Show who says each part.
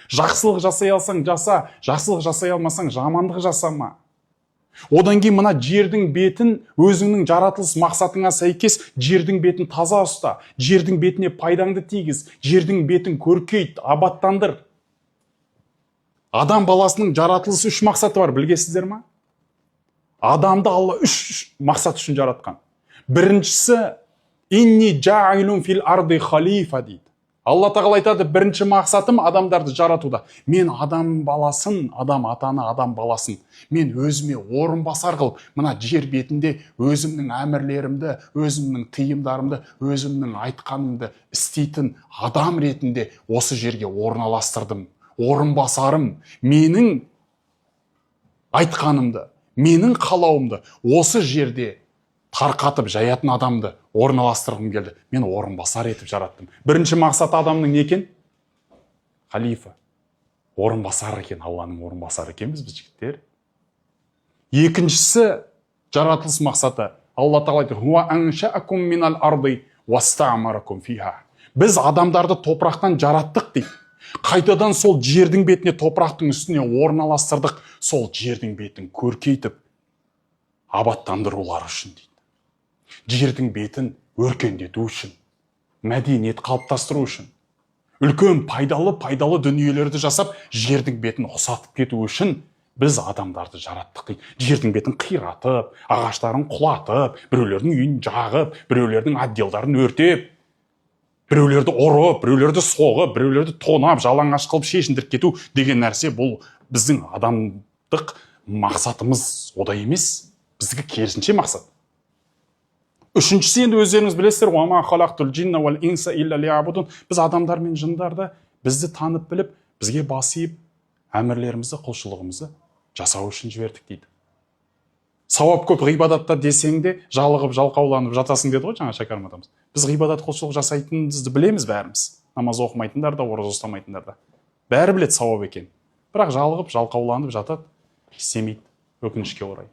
Speaker 1: Жақсылық жасай алсаң жаса, жақсылық жасай алмасаң жамандық жасама. Одан кейін мына жердің бетін өзіңнің жаратылыс мақсатыңа сәйкес жердің бетін таза ұста, жердің бетіне пайдаңды тигіз, жердің бетін көркейт, абаттандыр. Адам баласының жаратылысы 3 мақсаты бар, білгесіздер ма? Адамды Алла 3 мақсат үшін жаратқан. Біріншісі, инни жаилун фил арды халифа дейді. Алла тағала айтады, бірінші мақсатым адамдарды жаратуда. Мен адам баласын, адам атаны, адам баласын, мен өзіме орынбасар қылып, мына жер бетінде өзімнің әмірлерімді, өзімнің тыйымдарымды, өзімнің айтқанымды істейтін адам ретінде осы жерге орналастырдым. Орынбасарым, менің айтқанымды, менің қалауымды осы жерде тарқатып жаятын адамды орналастырғым келді. Мен орынбасар етіп жараттым. Бірінші мақсат адамның не екен? Халифа. Орынбасар екен, Алланың орынбасары екенбіз біз жігіттер. Екіншісі жаратылыс мақсаты. Алла тағала айтады: «Хуа аншаакум минал арды вастамаракум фиха». Біз адамдарды топырақтан жараттық дейді. Қайтадан сол жердің бетіне, топырақтың үстіне орналастырдық. Сол жердің бетін көркейтіп, абаттандырулар үшін дейді. Жердің бетін өркендету үшін, мәдениет қалыптастыру үшін, үлкен пайдалы дүниелерді жасап, жердің бетін ұқсатып кету үшін біз адамдарды жараттық дейді. Жердің бетін қиратып, ағаштарын құлатып, біреулердің үйін жағып, біреулердің отделдарын өртеп, біреулерді ұрып, біреулерді соғып, біреулерді тонап, жалаңаш қылып шешіндіріп кету деген нәрсе, бұл біздің адамдық мақсатымыз одай емес, біздікі керісінше мақсат. Үшіншісі, енді өздеріңіз білесіздер, «Уама халақтул джинна вал инса илля лиябудун». Біз адамдар мен жындарды бізді танып біліп, бізге басиып, әмірлерімізді, құлшылығымызды жасау үшін жібердік дейді. Сауап көп ғибадатта десең де, жалығып, жалқауланып жатасың деді ғой жаңа шәкәрім атамыз. Біз ғибадат құлшылық жасайтынымызды білеміз бәріміз. Намаз оқымайтындар да, ораза ұстамайтындар да. Бәрі біледі сауап екен. Бірақ жалығып, жалқауланып жатады, істемейді, өкінішке орай.